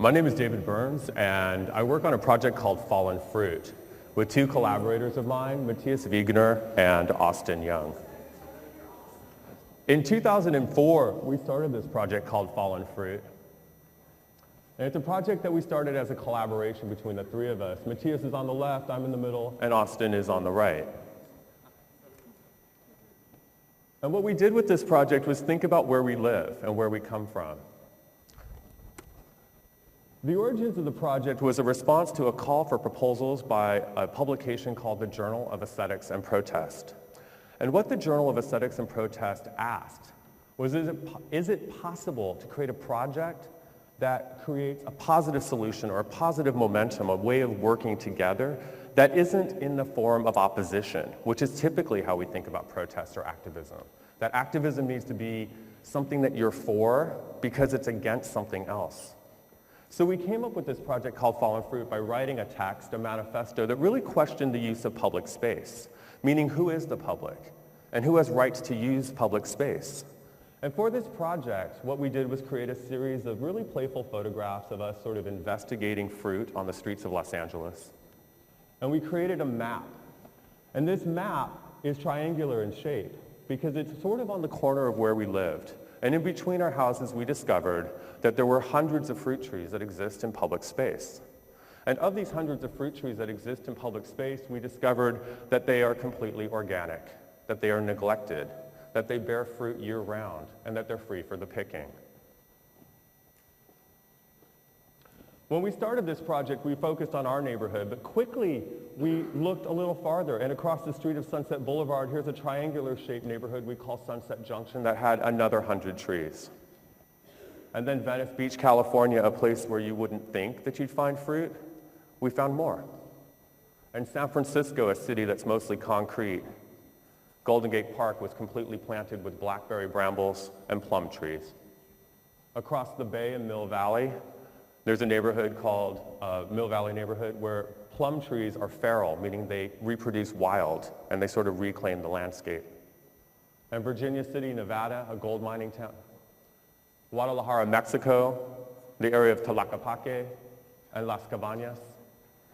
My name is David Burns, and I work on a project called Fallen Fruit with two collaborators of mine, Matthias Wegener and Austin Young. In 2004, we started this project called Fallen Fruit. And it's a project that we started as a collaboration between the three of us. Matthias is on the left, I'm in the middle, and Austin is on the right. And what we did with this project was think about where we live and where we come from. The origins of the project was a response to a call for proposals by a publication called the Journal of Aesthetics and Protest. And what the Journal of Aesthetics and Protest asked was, is it possible to create a project that creates a positive solution or a positive momentum, a way of working together that isn't in the form of opposition, which is typically how we think about protest or activism. That activism needs to be something that you're for because it's against something else. So we came up with this project called Fallen Fruit by writing a text, a manifesto, that really questioned the use of public space, meaning who is the public and who has rights to use public space. And for this project, what we did was create a series of really playful photographs of us sort of investigating fruit on the streets of Los Angeles. And we created a map. And this map is triangular in shape because it's sort of on the corner of where we lived. And in between our houses, we discovered that there were hundreds of fruit trees that exist in public space. And of these hundreds of fruit trees that exist in public space, we discovered that they are completely organic, that they are neglected, that they bear fruit year-round, and that they're free for the picking. When we started this project, we focused on our neighborhood, but quickly we looked a little farther, and across the street of Sunset Boulevard, here's a triangular-shaped neighborhood we call Sunset Junction that had another 100 trees. And then Venice Beach, California, a place where you wouldn't think that you'd find fruit, we found more. And San Francisco, a city that's mostly concrete, Golden Gate Park was completely planted with blackberry brambles and plum trees. Across the bay in Mill Valley, there's a neighborhood called Mill Valley neighborhood where plum trees are feral, meaning they reproduce wild and they sort of reclaim the landscape. And Virginia City, Nevada, a gold mining town. Guadalajara, Mexico, the area of Tlaquepaque and Las Cabañas.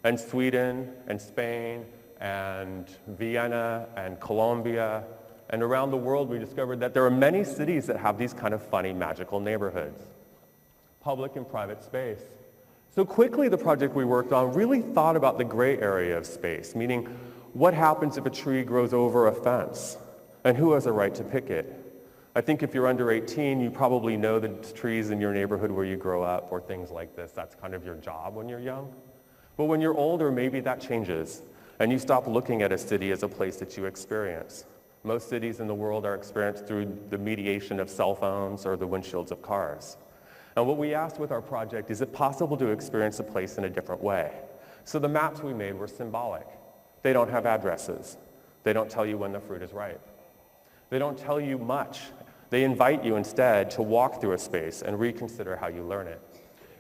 And Sweden and Spain and Vienna and Colombia. And around the world, we discovered that there are many cities that have these kind of funny, magical neighborhoods. Public and private space. So quickly, the project we worked on really thought about the gray area of space, meaning what happens if a tree grows over a fence and who has a right to pick it? I think if you're under 18, you probably know the trees in your neighborhood where you grow up or things like this. That's kind of your job when you're young. But when you're older, maybe that changes and you stop looking at a city as a place that you experience. Most cities in the world are experienced through the mediation of cell phones or the windshields of cars. And what we asked with our project, is it possible to experience a place in a different way? So the maps we made were symbolic. They don't have addresses. They don't tell you when the fruit is ripe. They don't tell you much. They invite you instead to walk through a space and reconsider how you learn it.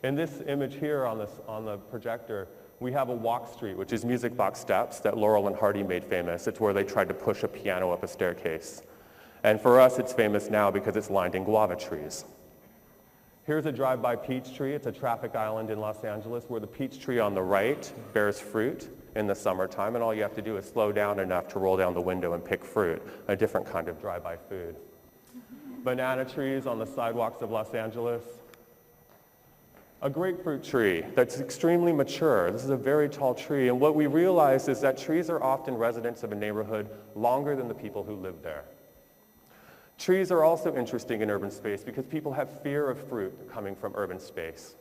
In this image here on the projector, we have a walk street, which is Music Box Steps that Laurel and Hardy made famous. It's where they tried to push a piano up a staircase. And for us, it's famous now because it's lined in guava trees. Here's a drive-by peach tree. It's a traffic island in Los Angeles where the peach tree on the right bears fruit in the summertime, and all you have to do is slow down enough to roll down the window and pick fruit, a different kind of drive-by food. Banana trees on the sidewalks of Los Angeles. A grapefruit tree that's extremely mature. This is a very tall tree, and what we realized is that trees are often residents of a neighborhood longer than the people who live there. Trees are also interesting in urban space because people have fear of fruit coming from urban space.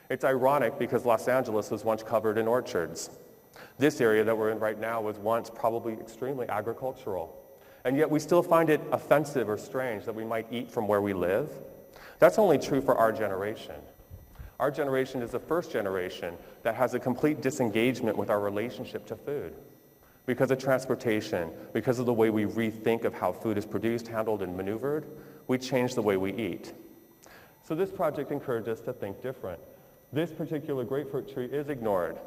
It's ironic because Los Angeles was once covered in orchards. This area that we're in right now was once probably extremely agricultural. And yet we still find it offensive or strange that we might eat from where we live. That's only true for our generation. Our generation is the first generation that has a complete disengagement with our relationship to food. Because of transportation, because of the way we rethink of how food is produced, handled, and maneuvered, we change the way we eat. So this project encouraged us to think different. This particular grapefruit tree is ignored.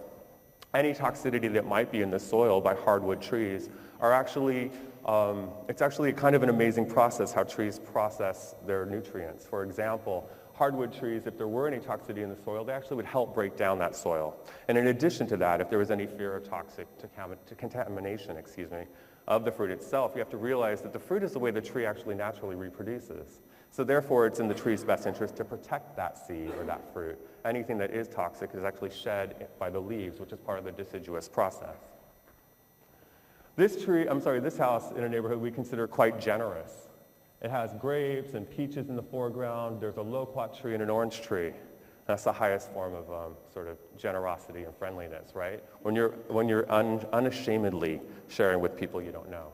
Any toxicity that might be in the soil by hardwood trees are actually, it's actually kind of an amazing process how trees process their nutrients. For example, hardwood trees, if there were any toxicity in the soil, they actually would help break down that soil. And in addition to that, if there was any fear of toxic contamination, of the fruit itself, you have to realize that the fruit is the way the tree actually naturally reproduces. So therefore, it's in the tree's best interest to protect that seed or that fruit. Anything that is toxic is actually shed by the leaves, which is part of the deciduous process. This house in a neighborhood we consider quite generous. It has grapes and peaches in the foreground. There's a loquat tree and an orange tree. That's the highest form of sort of generosity and friendliness, right? When you're unashamedly sharing with people you don't know.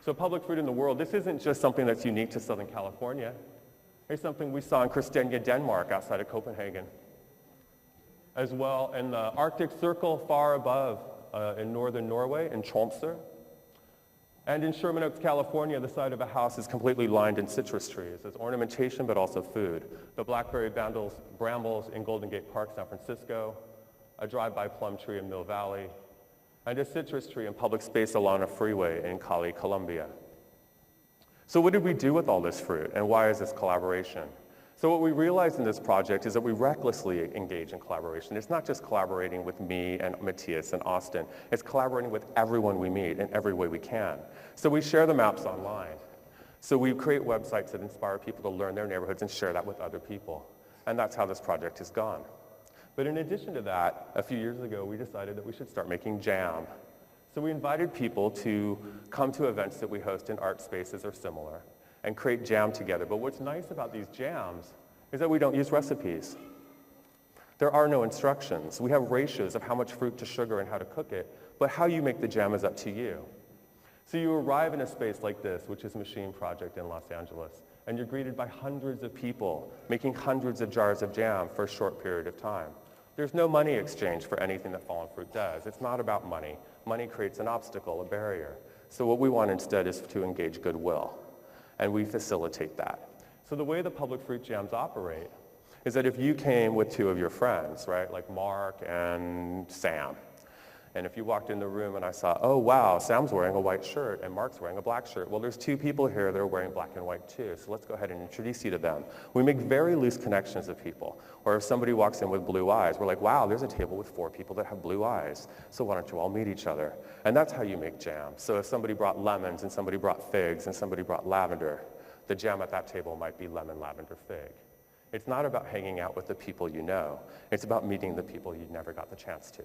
So public fruit in the world, this isn't just something that's unique to Southern California. Here's something we saw in Christiania, Denmark, outside of Copenhagen. As well, in the Arctic Circle far above in northern Norway, in Tromsø. And in Sherman Oaks, California, the side of a house is completely lined in citrus trees. It's ornamentation, but also food. The blackberry brambles in Golden Gate Park, San Francisco, a drive-by plum tree in Mill Valley, and a citrus tree in public space along a freeway in Cali, Colombia. So what did we do with all this fruit, and why is this collaboration? So what we realized in this project is that we recklessly engage in collaboration. It's not just collaborating with me and Matthias and Austin. It's collaborating with everyone we meet in every way we can. So we share the maps online. So we create websites that inspire people to learn their neighborhoods and share that with other people. And that's how this project has gone. But in addition to that, a few years ago, we decided that we should start making jam. So we invited people to come to events that we host in art spaces or similar, and create jam together. But what's nice about these jams is that we don't use recipes. There are no instructions. We have ratios of how much fruit to sugar and how to cook it, but how you make the jam is up to you. So you arrive in a space like this, which is Machine Project in Los Angeles, and you're greeted by hundreds of people making hundreds of jars of jam for a short period of time. There's no money exchange for anything that Fallen Fruit does. It's not about money. Money creates an obstacle, a barrier. So what we want instead is to engage goodwill. And we facilitate that. So the way the public fruit jams operate is that if you came with two of your friends, right, like Mark and Sam, and if you walked in the room and I saw, oh wow, Sam's wearing a white shirt and Mark's wearing a black shirt. Well, there's two people here that are wearing black and white too, so let's go ahead and introduce you to them. We make very loose connections of people. Or if somebody walks in with blue eyes, we're like, wow, there's a table with 4 people that have blue eyes, so why don't you all meet each other? And that's how you make jam. So if somebody brought lemons and somebody brought figs and somebody brought lavender, the jam at that table might be lemon, lavender, fig. It's not about hanging out with the people you know. It's about meeting the people you never got the chance to.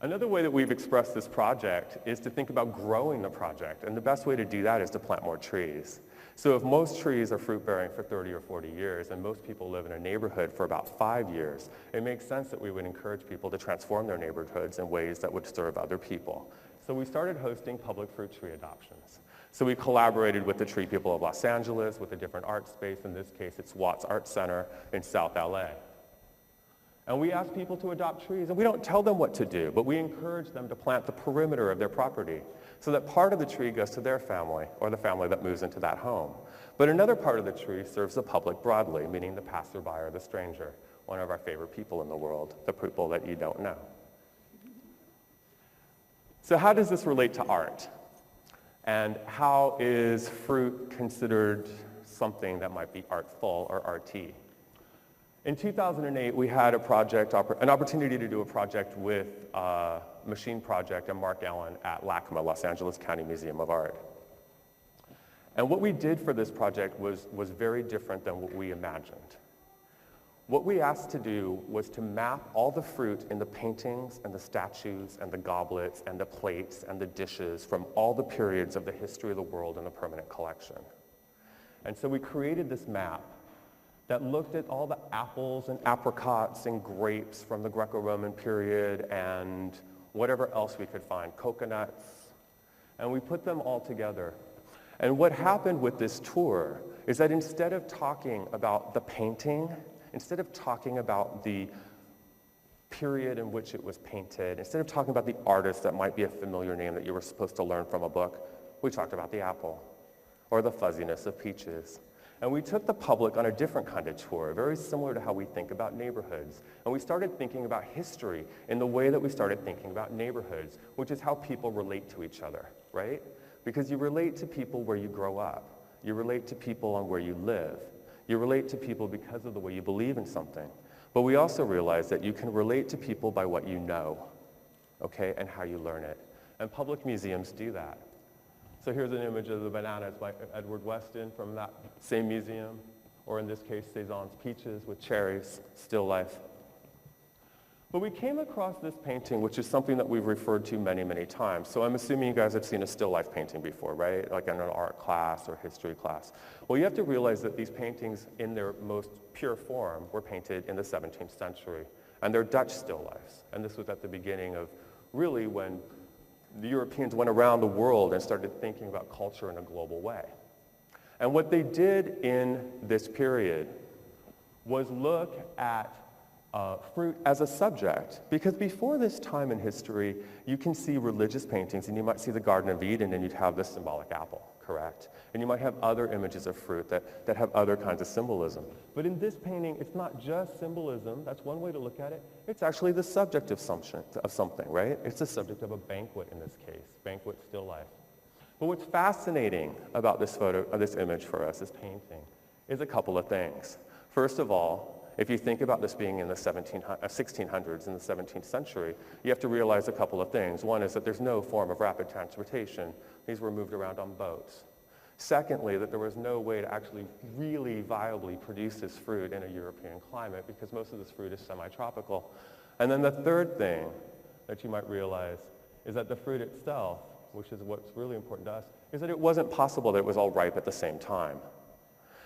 Another way that we've expressed this project is to think about growing the project, and the best way to do that is to plant more trees. So if most trees are fruit-bearing for 30 or 40 years, and most people live in a neighborhood for about 5 years, it makes sense that we would encourage people to transform their neighborhoods in ways that would serve other people. So we started hosting public fruit tree adoptions. So we collaborated with the Tree People of Los Angeles, with a different art space. In this case, it's Watts Art Center in South LA. And we ask people to adopt trees, and we don't tell them what to do, but we encourage them to plant the perimeter of their property so that part of the tree goes to their family or the family that moves into that home. But another part of the tree serves the public broadly, meaning the passerby or the stranger, one of our favorite people in the world, the people that you don't know. So how does this relate to art? And how is fruit considered something that might be artful or arty? In 2008, we had an opportunity to do a project with Machine Project and Mark Allen at LACMA, Los Angeles County Museum of Art. And what we did for this project was very different than what we imagined. What we asked to do was to map all the fruit in the paintings and the statues and the goblets and the plates and the dishes from all the periods of the history of the world in the permanent collection. And so we created this map that looked at all the apples and apricots and grapes from the Greco-Roman period and whatever else we could find, coconuts, and we put them all together. And what happened with this tour is that instead of talking about the painting, instead of talking about the period in which it was painted, instead of talking about the artist that might be a familiar name that you were supposed to learn from a book, we talked about the apple or the fuzziness of peaches. And we took the public on a different kind of tour, very similar to how we think about neighborhoods. And we started thinking about history in the way that we started thinking about neighborhoods, which is how people relate to each other, right? because you relate to people where you grow up. You relate to people on where you live. You relate to people because of the way you believe in something. But we also realize that you can relate to people by what you know, okay, and how you learn it. And public museums do that. So here's an image of the bananas by Edward Weston from that same museum, or in this case, Cézanne's peaches with cherries, still life. But we came across this painting, which is something that we've referred to many, many times. So I'm assuming you guys have seen a still life painting before, right? Like in an art class or history class. Well, you have to realize that these paintings in their most pure form were painted in the 17th century. And they're Dutch still lifes. And this was at the beginning of really when the Europeans went around the world and started thinking about culture in a global way. And what they did in this period was look at fruit as a subject, because before this time in history, you can see religious paintings, and you might see the Garden of Eden, and you'd have the symbolic apple, correct? And you might have other images of fruit that have other kinds of symbolism. But in this painting, it's not just symbolism. That's one way to look at it. It's actually the subject of something, right? It's the subject of a banquet in this case, banquet still life. But what's fascinating about this image for us, this painting, is a couple of things. First of all, if you think about this being in the 1600s, in the 17th century, you have to realize a couple of things. One is that there's no form of rapid transportation. These were moved around on boats. Secondly, that there was no way to actually really viably produce this fruit in a European climate, because most of this fruit is semi-tropical. And then the third thing that you might realize is that the fruit itself, which is what's really important to us, is that it wasn't possible that it was all ripe at the same time.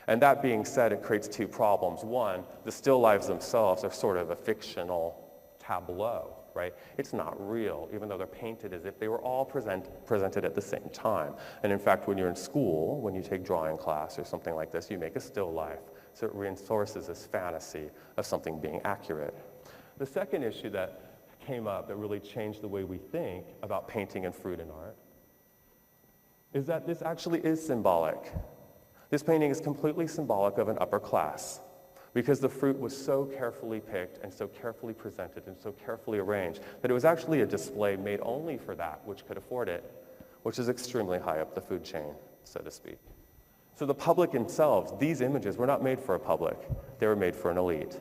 And that being said, it creates two problems. One, the still lives themselves are sort of a fictional tableau, right? It's not real, even though they're painted as if they were all presented at the same time. And in fact, when you're in school, when you take drawing class or something like this, you make a still life. So it reinforces this fantasy of something being accurate. The second issue that came up that really changed the way we think about painting and fruit in art is that this actually is symbolic. This painting is completely symbolic of an upper class, because the fruit was so carefully picked and so carefully presented and so carefully arranged that it was actually a display made only for that which could afford it, which is extremely high up the food chain, so to speak. So the public themselves, these images were not made for a public. They were made for an elite.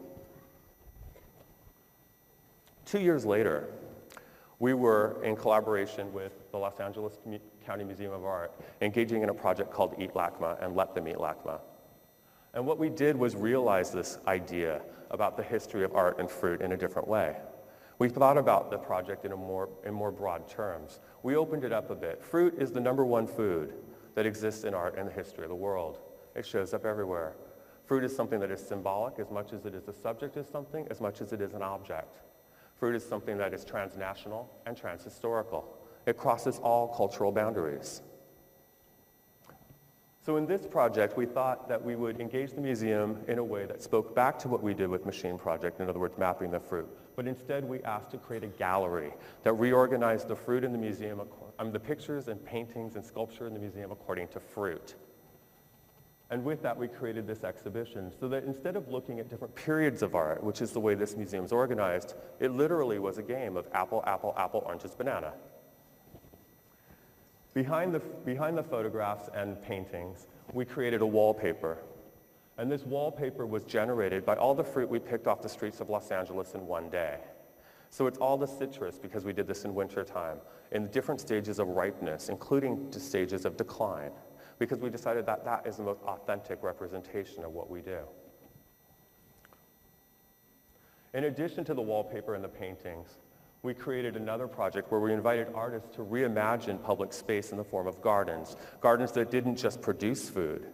2 years later, we were in collaboration with the Los Angeles County Museum of Art, engaging in a project called eatLACMA and Let Them eatLACMA. And what we did was realize this idea about the history of art and fruit in a different way. We thought about the project in more broad terms. We opened it up a bit. Fruit is the #1 food that exists in art and the history of the world. It shows up everywhere. Fruit is something that is symbolic as much as it is a subject of something, as much as it is an object. Fruit is something that is transnational and transhistorical. It crosses all cultural boundaries. So in this project, we thought that we would engage the museum in a way that spoke back to what we did with Machine Project, in other words, mapping the fruit. But instead, we asked to create a gallery that reorganized the fruit in the museum, the pictures and paintings and sculpture in the museum according to fruit. And with that, we created this exhibition so that instead of looking at different periods of art, which is the way this museum is organized, it literally was a game of apple, apple, apple, oranges, banana. Behind the photographs and paintings, we created a wallpaper. And this wallpaper was generated by all the fruit we picked off the streets of Los Angeles in one day. So it's all the citrus, because we did this in wintertime, in different stages of ripeness, including to stages of decline, because we decided that that is the most authentic representation of what we do. In addition to the wallpaper and the paintings, we created another project where we invited artists to reimagine public space in the form of gardens. Gardens that didn't just produce food,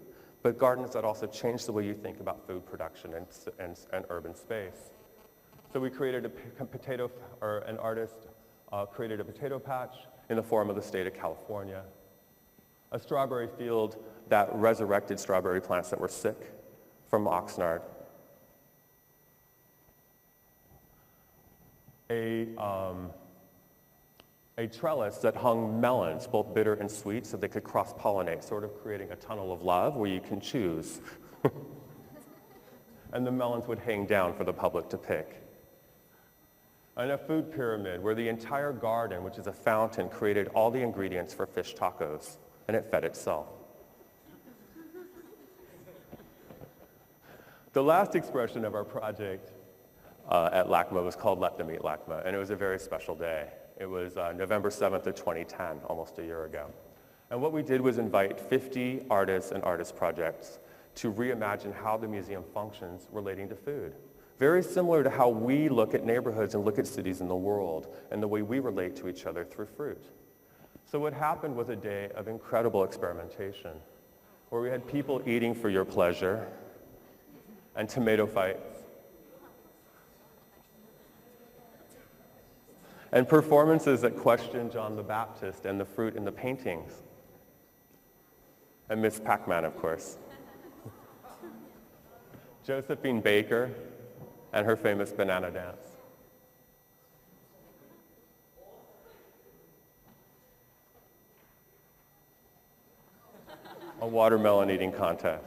but gardens that also changed the way you think about food production and urban space. So we created an artist created a potato patch in the form of the state of California, a strawberry field that resurrected strawberry plants that were sick from Oxnard, a trellis that hung melons, both bitter and sweet, so they could cross-pollinate, sort of creating a tunnel of love where you can choose. And the melons would hang down for the public to pick. And a food pyramid where the entire garden, which is a fountain, created all the ingredients for fish tacos. and it fed itself. The last expression of our project at LACMA was called Let Them Eat LACMA, and it was a very special day. It was November 7th of 2010, almost a year ago. And what we did was invite 50 artists and artist projects to reimagine how the museum functions relating to food. Very similar to how we look at neighborhoods and look at cities in the world and the way we relate to each other through fruit. So what happened was a day of incredible experimentation, where we had people eating for your pleasure and tomato fights, and performances that questioned John the Baptist and the fruit in the paintings, and Miss Pac-Man, of course. Josephine Baker and her famous banana dance. A watermelon eating contest.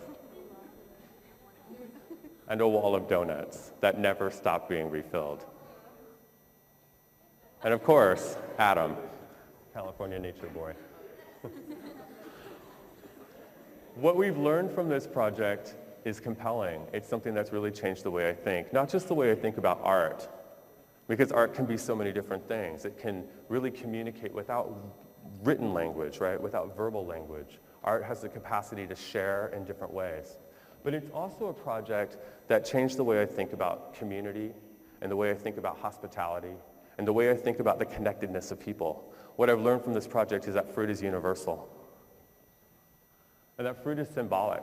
And a wall of donuts that never stopped being refilled. And of course, Adam, California nature boy. What we've learned from this project is compelling. It's something that's really changed the way I think, not just the way I think about art, because art can be so many different things. It can really communicate without written language, right? Without verbal language. Art has the capacity to share in different ways. But it's also a project that changed the way I think about community and the way I think about hospitality and the way I think about the connectedness of people. What I've learned from this project is that fruit is universal. And that fruit is symbolic.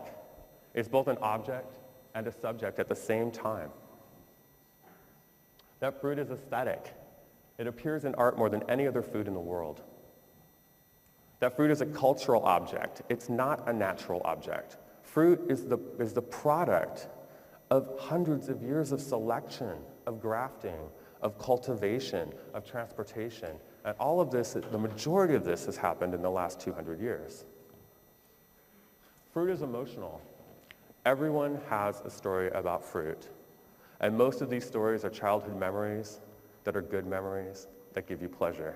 It's both an object and a subject at the same time. That fruit is aesthetic. It appears in art more than any other food in the world. That fruit is a cultural object. It's not a natural object. Fruit is the product of hundreds of years of selection, of grafting, of cultivation, of transportation. And all of this, the majority of this has happened in the last 200 years. Fruit is emotional. Everyone has a story about fruit. And most of these stories are childhood memories that are good memories that give you pleasure.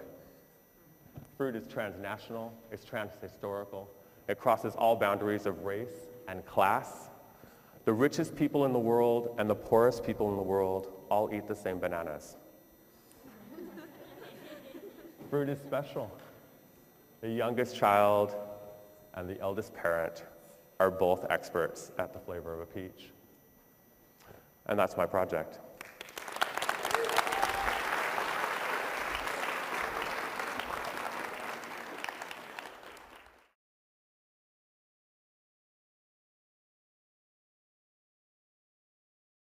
Fruit is transnational, it's transhistorical. It crosses all boundaries of race and class. The richest people in the world and the poorest people in the world all eat the same bananas. Fruit is special. The youngest child and the eldest parent are both experts at the flavor of a peach. And that's my project.